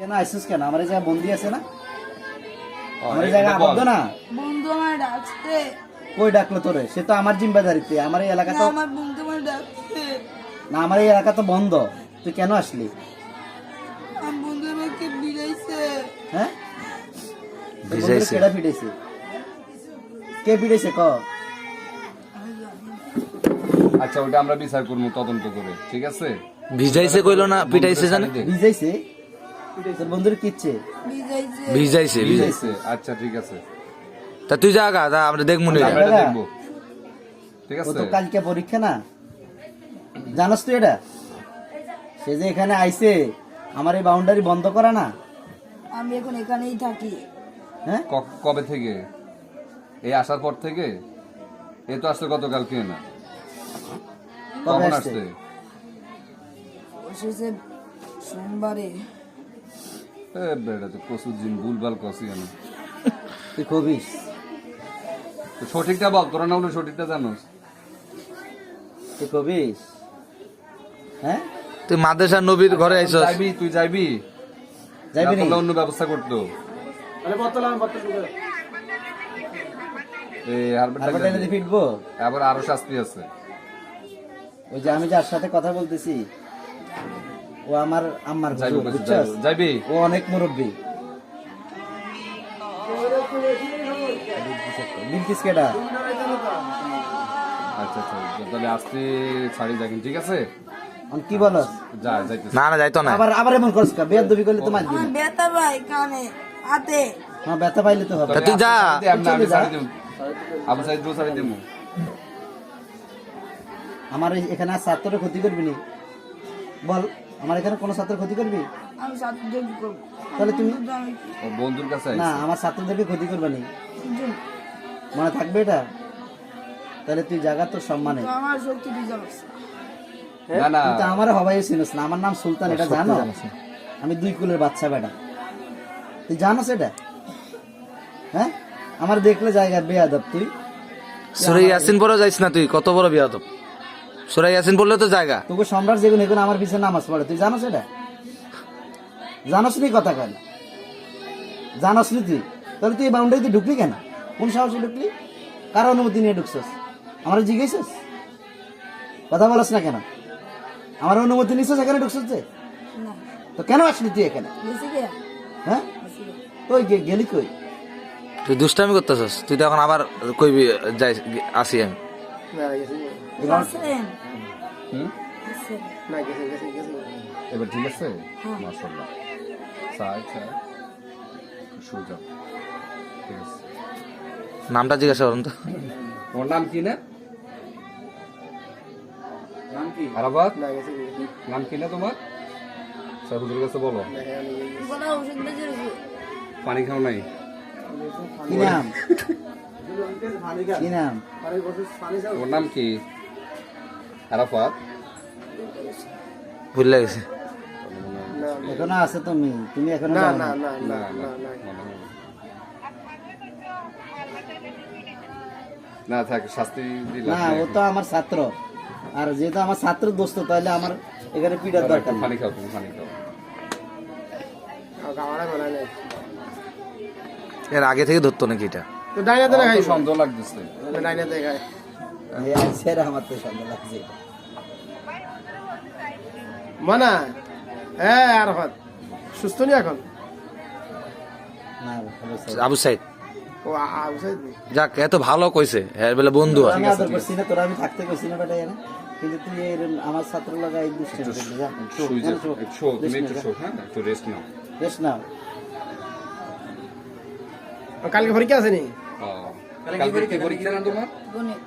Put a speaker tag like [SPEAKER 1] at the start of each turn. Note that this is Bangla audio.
[SPEAKER 1] কেন আইসিস কেন? আমার এই জায়গা বন্দি আছে না, আমার এই জায়গা আবদ্ধ না।
[SPEAKER 2] বন্ধু আমার ডাকছে।
[SPEAKER 1] কই ডাকলো তোরে? সে তো আমার জিম্মেদারিতে। আমার এই এলাকা তো
[SPEAKER 2] আমার বন্ধু আমার ডাকছে।
[SPEAKER 1] না, আমার এই এলাকা তো বন্ধ। তুই কেন আসলি?
[SPEAKER 2] আমার বন্ধু আমাকে বিড়াইছে।
[SPEAKER 1] হ্যাঁ,
[SPEAKER 3] ভিজাইছে।
[SPEAKER 1] কেডা পিটাইছে? কে পিটাইছে ক?
[SPEAKER 4] আচ্ছা ওটা আমরা বিচার করবো তদন্ত করে, ঠিক আছে?
[SPEAKER 3] ভিজাইছে কইলো না পিটাইছে জানে?
[SPEAKER 1] ভিজাইছে? তোর বন্ধুর কিচ্ছে?
[SPEAKER 2] বিড়াইছে।
[SPEAKER 3] ভিজাইছে ভিজাইছে।
[SPEAKER 4] ভিজাইছে, আচ্ছা ঠিক আছে,
[SPEAKER 3] তা তুই জাগা তা আমরা দেখমু নি।
[SPEAKER 4] আমরা এটা দেখবো, ঠিক
[SPEAKER 1] ও
[SPEAKER 4] আছে?
[SPEAKER 1] তো কালকে পরীক্ষা না, জানাস তুই এটা? সে যে এখানে আইছে আমার এই বাউন্ডারি বন্ধ করা না।
[SPEAKER 2] আমি এখন এখানেই থাকি।
[SPEAKER 1] হ্যাঁ,
[SPEAKER 4] কবে থেকে? এই আসার পর থেকে? এ তো আসছে গতকালকে না,
[SPEAKER 1] কবে
[SPEAKER 4] কখন
[SPEAKER 1] আসছে?
[SPEAKER 4] আসছে?
[SPEAKER 2] এসেছে সোমবারে।
[SPEAKER 4] এ বেটা তো প্রচুর দিন ভুলভাল কষি আমি।
[SPEAKER 1] তুই কবিস?
[SPEAKER 4] তো সঠিকটা বল, তোরা না বলে সঠিকটা জানোস।
[SPEAKER 1] তুই কবিস? হ্যাঁ,
[SPEAKER 3] তুই মাদ্রাসা নবীর ঘরে আইছস।
[SPEAKER 4] যাইবি? তুই যাইবি?
[SPEAKER 1] যাইবি
[SPEAKER 4] না
[SPEAKER 1] নি?
[SPEAKER 4] করলে অন্য ব্যবস্থা করতো। এই
[SPEAKER 1] হারবারটা এনে দিয়ে ফিটবো?
[SPEAKER 4] আবার আরো শাস্তি আছে।
[SPEAKER 1] ওই যে আমি যার সাথে কথা বলতেছি ও আমার আম্মার
[SPEAKER 4] যাইবি?
[SPEAKER 1] হুজুর, বুঝছস?
[SPEAKER 4] যাইবি?
[SPEAKER 1] ও অনেক মুরব্বী। বিলকিস কেডা?
[SPEAKER 4] আচ্ছা আচ্ছা, তাহলে আসতে ছাড়ি যাবেন, ঠিক আছে?
[SPEAKER 1] আমি কি বলস?
[SPEAKER 4] যা যাইতেছে।
[SPEAKER 3] না না যাইতো না।
[SPEAKER 1] আবার আবার এমন করছ কা? বেয়াদবি করলে তো মারবি।
[SPEAKER 2] আমার ব্যথা ভাই কানে হাতে।
[SPEAKER 1] হ্যাঁ, ব্যথা পাইলে তো হবে।
[SPEAKER 3] তা তুই যা।
[SPEAKER 4] আমি ছাড়ি দেব, আবু সাইদ ছাড়ি দেব।
[SPEAKER 1] আমার এখানে আর ছাত্রের ক্ষতি করবি নি? বল, আমার এখানে কোনো ছাত্রের ক্ষতি করবি?
[SPEAKER 2] আমি সাথে কি করব?
[SPEAKER 1] তাহলে তুমি
[SPEAKER 4] ও বন্ধুর কাছে
[SPEAKER 1] না,
[SPEAKER 4] আইছে।
[SPEAKER 1] আমার ছাত্রদেরকে ক্ষতি করবে নি, মনে থাকবে এটা? তাহলে তুই জায়গা তোর সম্মানে।
[SPEAKER 2] আমার শক্তি দিয়ে যাচ্ছে।
[SPEAKER 4] না না,
[SPEAKER 1] তুই তো আমার হবাই চিনিস না। আমার নাম সুলতান, এটা জানো? আমি 2 কুলের বাচ্চা বেটা। তুই জানোস এটা? হ্যাঁ, আমার দেখলে জায়গা বেয়াদব তুই।
[SPEAKER 3] সূরা ইয়াসিন পড়া যাইছ না তুই? কত বড় বিয়াদব। সূরা ইয়াসিন পড়লে তো জায়গা।
[SPEAKER 1] তোকে সম্রাট যেগুলো এগুলো আমার পিছনে নামাজ পড়ে, তুই জানোস এটা? জানোস নি কথা কেন? জানোস নি তুই? তাহলে তুই এই বাউন্ডারিতে ঢুকলি কেন? কোন সাহসে ঢুকলি? কার অনুমতি নিয়ে ঢুকছস? আমার জিজ্ঞেসস? কথা বলস না কেন? আমার অনুমতি নিছস এখানে ঢুকছস যে?
[SPEAKER 2] না
[SPEAKER 1] তো কেন আসলি তুই এখানে?
[SPEAKER 2] বেশি কে
[SPEAKER 1] হ্যাঁ, গেলি কই?
[SPEAKER 3] তুই দুষ্টামি করতেছস। তুই তো এখন আবার কইবি যাই আসি আমি।
[SPEAKER 1] এবার
[SPEAKER 2] আছেন
[SPEAKER 4] হুম?
[SPEAKER 2] আছেন
[SPEAKER 4] এবার ঠিক আছে?
[SPEAKER 2] হ্যাঁ।
[SPEAKER 4] মাশাআল্লাহ। সাই সাই সোজা, ঠিক আছে।
[SPEAKER 3] নামটা জিজ্ঞাসা করুন তো।
[SPEAKER 4] তোমার নাম কি? না
[SPEAKER 1] নাম কি?
[SPEAKER 4] আরাফাত? নাম কি না তোমার? স্যার হুজুরের কাছে বলো।
[SPEAKER 2] বলা ওষুধ বেজে রয়েছে।
[SPEAKER 4] পানি খাও নাই?
[SPEAKER 1] কি নাম? কি নাম?
[SPEAKER 4] তোমার নাম কি? আরাফাত?
[SPEAKER 3] ভুলে গেছে।
[SPEAKER 1] এখনো আছে তুমি? তুমি এখনো
[SPEAKER 4] না
[SPEAKER 1] যাও
[SPEAKER 4] না
[SPEAKER 1] না?
[SPEAKER 4] না না না, না থাক, শাস্তি দিলাম।
[SPEAKER 1] না, ও তো আমার ছাত্র। আর যেহেতু আমার ছাত্র দোস্ত, তাহলে আমার এখানে পিটার দরকার নেই।
[SPEAKER 4] পানি খাও, তুমি পানি খাও।
[SPEAKER 3] এর আগে থেকে ধরতো নাকি এটা?
[SPEAKER 4] আমার তো সন্দেহ লাগতেছে।
[SPEAKER 1] এই আইসের আমার তো সন্দেহ লাগছে।
[SPEAKER 5] মানা হ্যাঁ আরাফাত সুস্থ নি এখন?
[SPEAKER 1] না, ভালো ছেলে।
[SPEAKER 3] আবু সাইদ
[SPEAKER 5] ও আউসাইদ
[SPEAKER 3] যাক, এত ভালো কইছে। হ্যাঁ বলে বন্ধু
[SPEAKER 1] তোরা
[SPEAKER 3] আছে।
[SPEAKER 1] আমি আদর করছি না, তোরা আমি থাকতে কইছি না বেটা এখানে। কিন্তু তুই আমার ছাত্র লাগা এই দুষ্টামি করলি, যা।
[SPEAKER 4] শুই যাও,
[SPEAKER 1] শো,
[SPEAKER 4] একটু শো, তুমি একটু শো, হ্যাঁ একটু রেস্ট নাও।
[SPEAKER 1] বেশ না,
[SPEAKER 5] কালকে পরীক্ষা আছে নি?
[SPEAKER 4] কালকে কি পরীক্ষা না তোমার?
[SPEAKER 2] গণিত